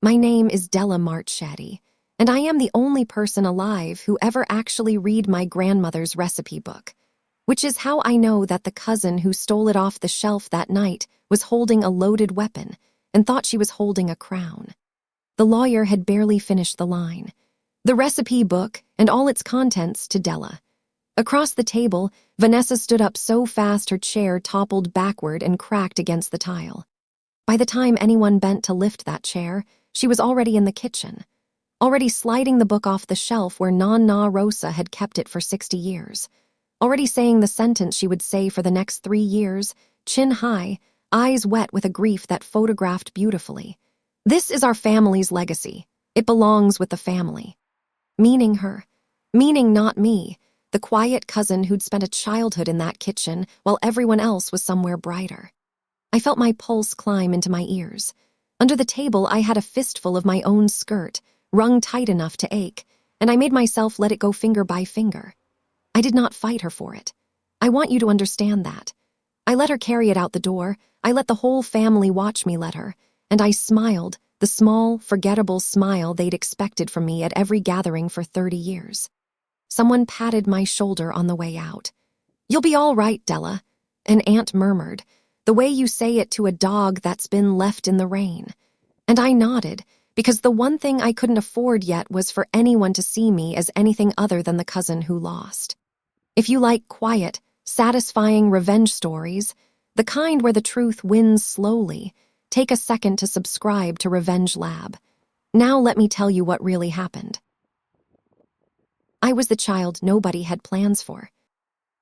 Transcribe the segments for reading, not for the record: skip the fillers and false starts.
My name is Della, and I am the only person alive who ever actually read my grandmother's recipe book, which is how I know that the cousin who stole it off the shelf that night was holding a loaded weapon and thought she was holding a crown. The lawyer had barely finished the line. The recipe book and all its contents to Della. Across the table, Vanessa stood up so fast her chair toppled backward and cracked against the tile. By the time anyone bent to lift that chair, she was already in the kitchen, already sliding the book off the shelf where Nonna Rosa had kept it for 60 years, already saying the sentence she would say for the next 3 years, chin high, eyes wet with a grief that photographed beautifully. This is our family's legacy. It belongs with the family. Meaning her. Meaning not me, the quiet cousin who'd spent a childhood in that kitchen while everyone else was somewhere brighter. I felt my pulse climb into my ears. Under the table, I had a fistful of my own skirt, wrung tight enough to ache, and I made myself let it go finger by finger. I did not fight her for it. I want you to understand that. I let her carry it out the door. I let the whole family watch me let her, and I smiled, the small, forgettable smile they'd expected from me at every gathering for 30 years. Someone patted my shoulder on the way out. "You'll be all right, Della," an aunt murmured, the way you say it to a dog that's been left in the rain. And I nodded, because the one thing I couldn't afford yet was for anyone to see me as anything other than the cousin who lost. If you like quiet, satisfying revenge stories, the kind where the truth wins slowly, take a second to subscribe to Revenge Lab. Now let me tell you what really happened. I was the child nobody had plans for.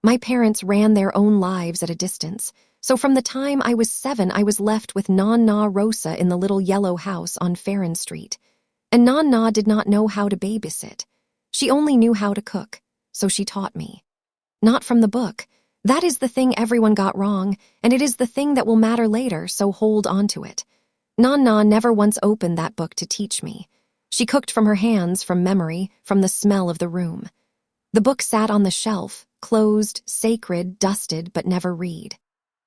My parents ran their own lives at a distance, so from the time I was 7, I was left with Nonna Rosa in the little yellow house on Farron Street. And Nonna did not know how to babysit. She only knew how to cook, so she taught me. Not from the book. That is the thing everyone got wrong, and it is the thing that will matter later, so hold on to it. Nonna never once opened that book to teach me. She cooked from her hands, from memory, from the smell of the room. The book sat on the shelf, closed, sacred, dusted, but never read.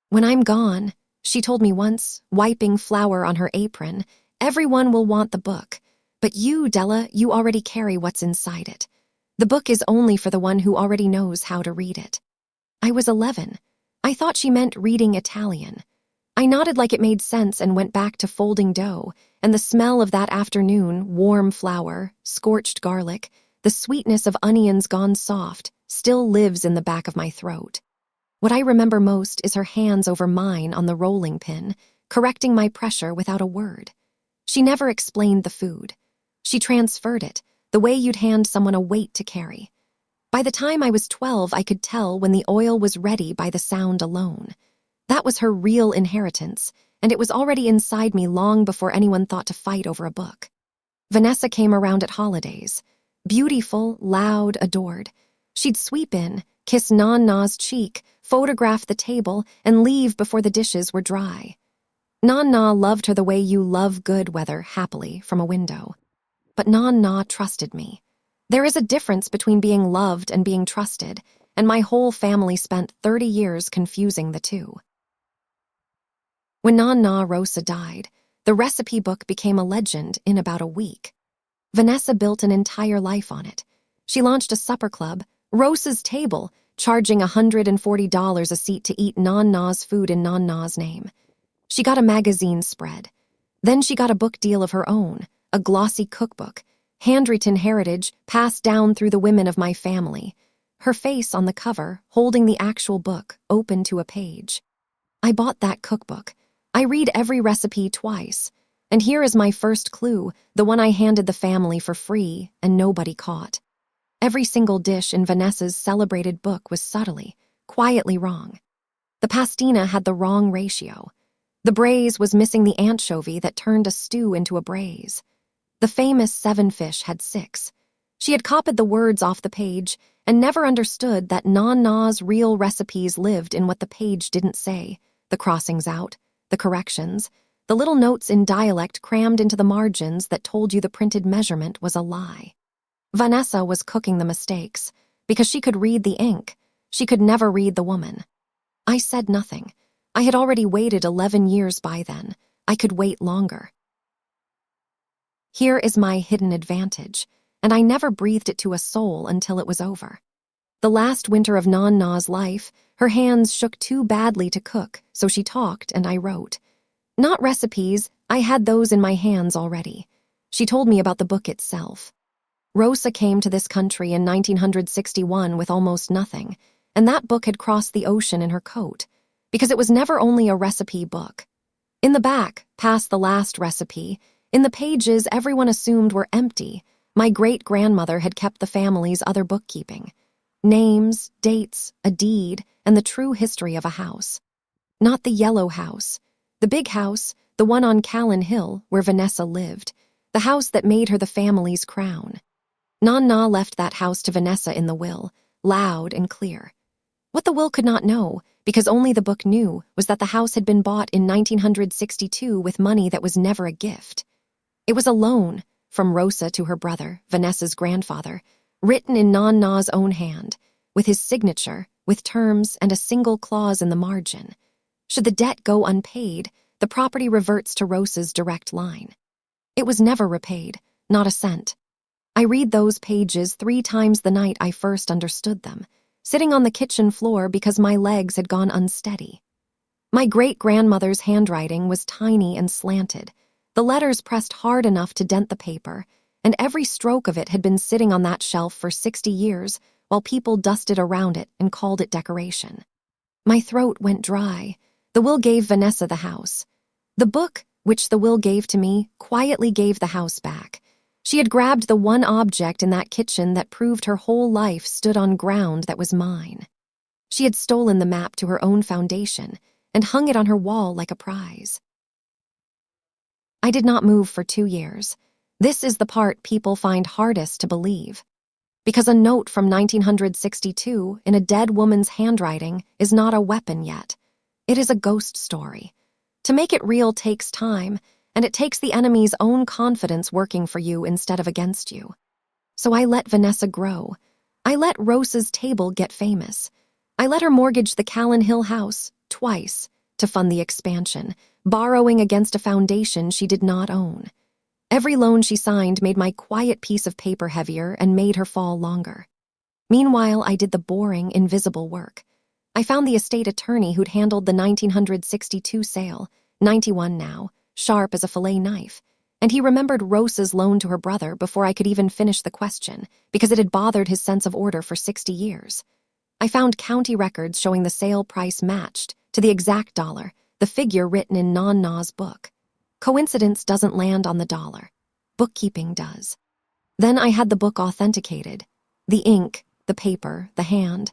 "When I'm gone," she told me once, wiping flour on her apron, "everyone will want the book. But you, Della, you already carry what's inside it. The book is only for the one who already knows how to read it." I was 11. I thought she meant reading Italian. I nodded like it made sense and went back to folding dough, and the smell of that afternoon, warm flour, scorched garlic, the sweetness of onions gone soft, still lives in the back of my throat. What I remember most is her hands over mine on the rolling pin, correcting my pressure without a word. She never explained the food. She transferred it, the way you'd hand someone a weight to carry. By the time I was 12, I could tell when the oil was ready by the sound alone. That was her real inheritance, and it was already inside me long before anyone thought to fight over a book. Vanessa came around at holidays. Beautiful, loud, adored. She'd sweep in, kiss Nonna's cheek, photograph the table, and leave before the dishes were dry. Nonna loved her the way you love good weather happily from a window. But Nonna trusted me. There is a difference between being loved and being trusted, and my whole family spent 30 years confusing the two. When Nonna Rosa died, the recipe book became a legend in about a week. Vanessa built an entire life on it. She launched a supper club, Rosa's Table, charging $140 a seat to eat Nonna's food in Nonna's name. She got a magazine spread. Then she got a book deal of her own, a glossy cookbook, handwritten heritage passed down through the women of my family. Her face on the cover, holding the actual book, open to a page. I bought that cookbook. I read every recipe twice. And here is my first clue, the one I handed the family for free and nobody caught. Every single dish in Vanessa's celebrated book was subtly, quietly wrong. The pastina had the wrong ratio. The braise was missing the anchovy that turned a stew into a braise. The famous 7 fish had 6. She had copied the words off the page and never understood that Nonna's real recipes lived in what the page didn't say, the crossings out, the corrections, the little notes in dialect crammed into the margins that told you the printed measurement was a lie. Vanessa was cooking the mistakes, because she could read the ink. She could never read the woman. I said nothing. I had already waited 11 years by then. I could wait longer. Here is my hidden advantage, and I never breathed it to a soul until it was over. The last winter of Nonna's life, her hands shook too badly to cook, so she talked and I wrote. Not recipes, I had those in my hands already. She told me about the book itself. Rosa came to this country in 1961 with almost nothing, and that book had crossed the ocean in her coat, because it was never only a recipe book. In the back, past the last recipe, in the pages everyone assumed were empty, my great-grandmother had kept the family's other bookkeeping. Names, dates, a deed, and the true history of a house. Not the yellow house. The big house, the one on Callon Hill, where Vanessa lived. The house that made her the family's crown. Nonna left that house to Vanessa in the will, loud and clear. What the will could not know, because only the book knew, was that the house had been bought in 1962 with money that was never a gift. It was a loan, from Rosa to her brother, Vanessa's grandfather, written in Nonna's own hand, with his signature, with terms and a single clause in the margin. Should the debt go unpaid, the property reverts to Rosa's direct line. It was never repaid, not a cent. I read those pages 3 times the night I first understood them, sitting on the kitchen floor because my legs had gone unsteady. My great-grandmother's handwriting was tiny and slanted, the letters pressed hard enough to dent the paper, and every stroke of it had been sitting on that shelf for 60 years while people dusted around it and called it decoration. My throat went dry. The will gave Vanessa the house. The book, which the will gave to me, quietly gave the house back. She had grabbed the one object in that kitchen that proved her whole life stood on ground that was mine. She had stolen the map to her own foundation and hung it on her wall like a prize. I did not move for 2 years. This is the part people find hardest to believe. Because a note from 1962 in a dead woman's handwriting is not a weapon yet. It is a ghost story. To make it real takes time, and it takes the enemy's own confidence working for you instead of against you. So I let Vanessa grow. I let Rosa's table get famous. I let her mortgage the Callon Hill house, twice, to fund the expansion, borrowing against a foundation she did not own. Every loan she signed made my quiet piece of paper heavier and made her fall longer. Meanwhile, I did the boring, invisible work. I found the estate attorney who'd handled the 1962 sale, 91 now, sharp as a fillet knife, and he remembered Rosa's loan to her brother before I could even finish the question, because it had bothered his sense of order for 60 years. I found county records showing the sale price matched, to the exact dollar, the figure written in Nonna's book. Coincidence doesn't land on the dollar. Bookkeeping does. Then I had the book authenticated. The ink, the paper, the hand.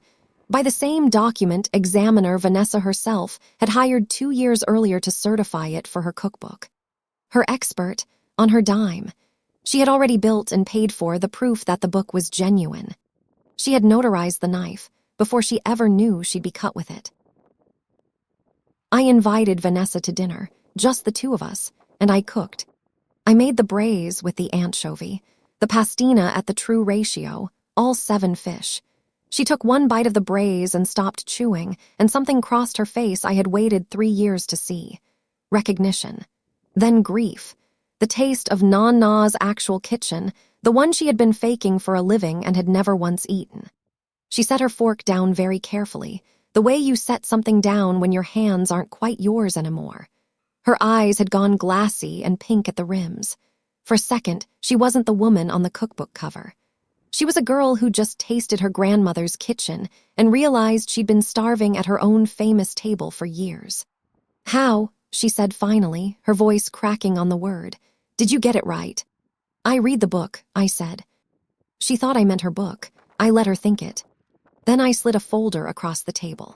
By the same document examiner Vanessa herself had hired 2 years earlier to certify it for her cookbook. Her expert, on her dime. She had already built and paid for the proof that the book was genuine. She had notarized the knife before she ever knew she'd be cut with it. I invited Vanessa to dinner, just the 2 of us, and I cooked. I made the braise with the anchovy, the pastina at the true ratio, all 7 fish. She took 1 bite of the braise and stopped chewing, and something crossed her face I had waited 3 years to see. Recognition. Then grief. The taste of Nonna's actual kitchen, the one she had been faking for a living and had never once eaten. She set her fork down very carefully, the way you set something down when your hands aren't quite yours anymore. Her eyes had gone glassy and pink at the rims. For a second, she wasn't the woman on the cookbook cover. She was a girl who just tasted her grandmother's kitchen and realized she'd been starving at her own famous table for years. "How," she said finally, her voice cracking on the word, "did you get it right?" "I read the book," I said. She thought I meant her book. I let her think it. Then I slid a folder across the table.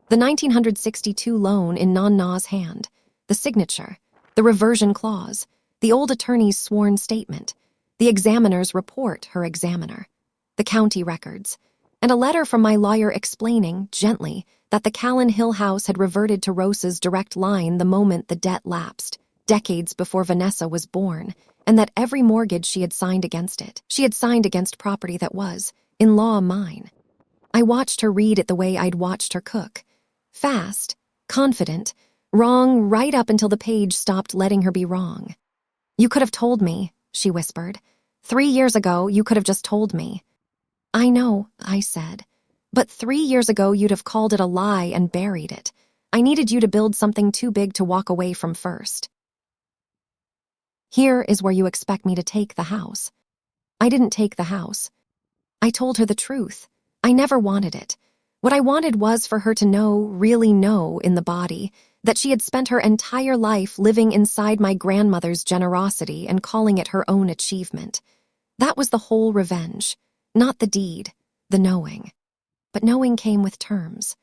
The 1962 loan in Nonna's hand. The signature, the reversion clause, the old attorney's sworn statement, the examiner's report, her examiner, the county records, and a letter from my lawyer explaining, gently, that the Callon Hill house had reverted to Rosa's direct line the moment the debt lapsed, decades before Vanessa was born, and that every mortgage she had signed against it, she had signed against property that was, in law, mine. I watched her read it the way I'd watched her cook. Fast, confident, wrong right up until the page stopped letting her be wrong. "You could have told me," she whispered. 3 years ago, you could have just told me. I know, I said. But 3 years ago, you'd have called it a lie and buried it. I needed you to build something too big to walk away from first. Here is where you expect me to take the house. I didn't take the house. I told her the truth. I never wanted it. What I wanted was for her to know, really know, in the body, that she had spent her entire life living inside my grandmother's generosity and calling it her own achievement. That was the whole revenge. Not the deed, the knowing. But knowing came with terms.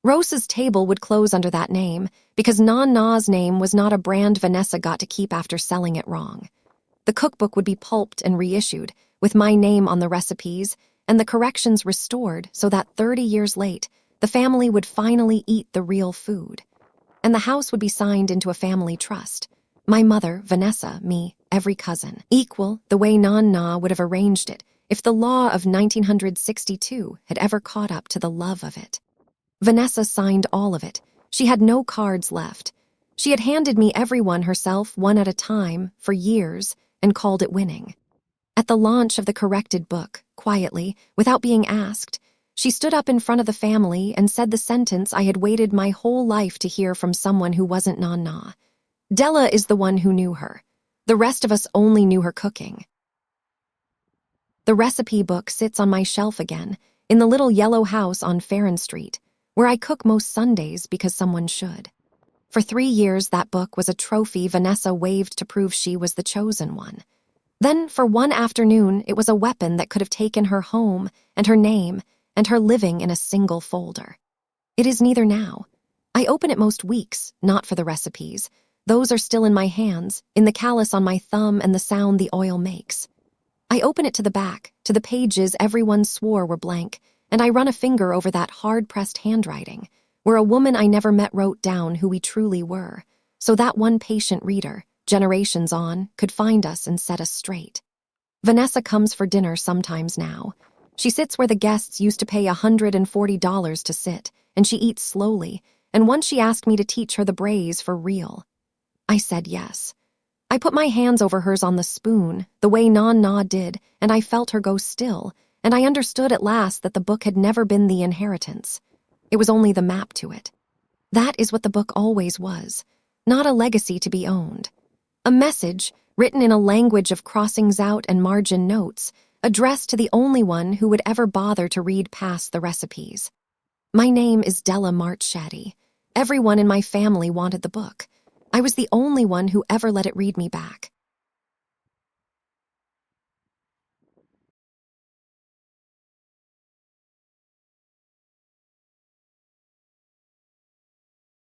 Rosa's table would close under that name because Nonna's name was not a brand Vanessa got to keep after selling it wrong. The cookbook would be pulped and reissued, with my name on the recipes, and the corrections restored so that 30 years late, the family would finally eat the real food. And the house would be signed into a family trust. My mother, Vanessa, me, every cousin, equal the way Nonna would have arranged it if the law of 1962 had ever caught up to the love of it. Vanessa signed all of it. She had no cards left. She had handed me everyone herself one at a time for years and called it winning. At the launch of the corrected book, quietly, without being asked, she stood up in front of the family and said the sentence I had waited my whole life to hear from someone who wasn't Nonna. Della is the one who knew her. The rest of us only knew her cooking. The recipe book sits on my shelf again, in the little yellow house on Farron Street, where I cook most Sundays because someone should. For 3 years, that book was a trophy Vanessa waved to prove she was the chosen one. Then, for one afternoon, it was a weapon that could have taken her home and her name and her living in a single folder. It is neither now. I open it most weeks, not for the recipes. Those are still in my hands, in the callus on my thumb and the sound the oil makes. I open it to the back, to the pages everyone swore were blank, and I run a finger over that hard-pressed handwriting, where a woman I never met wrote down who we truly were, so that one patient reader, generations on, could find us and set us straight. Vanessa comes for dinner sometimes now. She sits where the guests used to pay $140 to sit, and she eats slowly, and once she asked me to teach her the braise for real. I said yes. I put my hands over hers on the spoon, the way Nonna did, and I felt her go still, and I understood at last that the book had never been the inheritance. It was only the map to it. That is what the book always was, not a legacy to be owned. A message, written in a language of crossings out and margin notes, addressed to the only one who would ever bother to read past the recipes. My name is Della Marchshaddy. Everyone in my family wanted the book. I was the only one who ever let it read me back.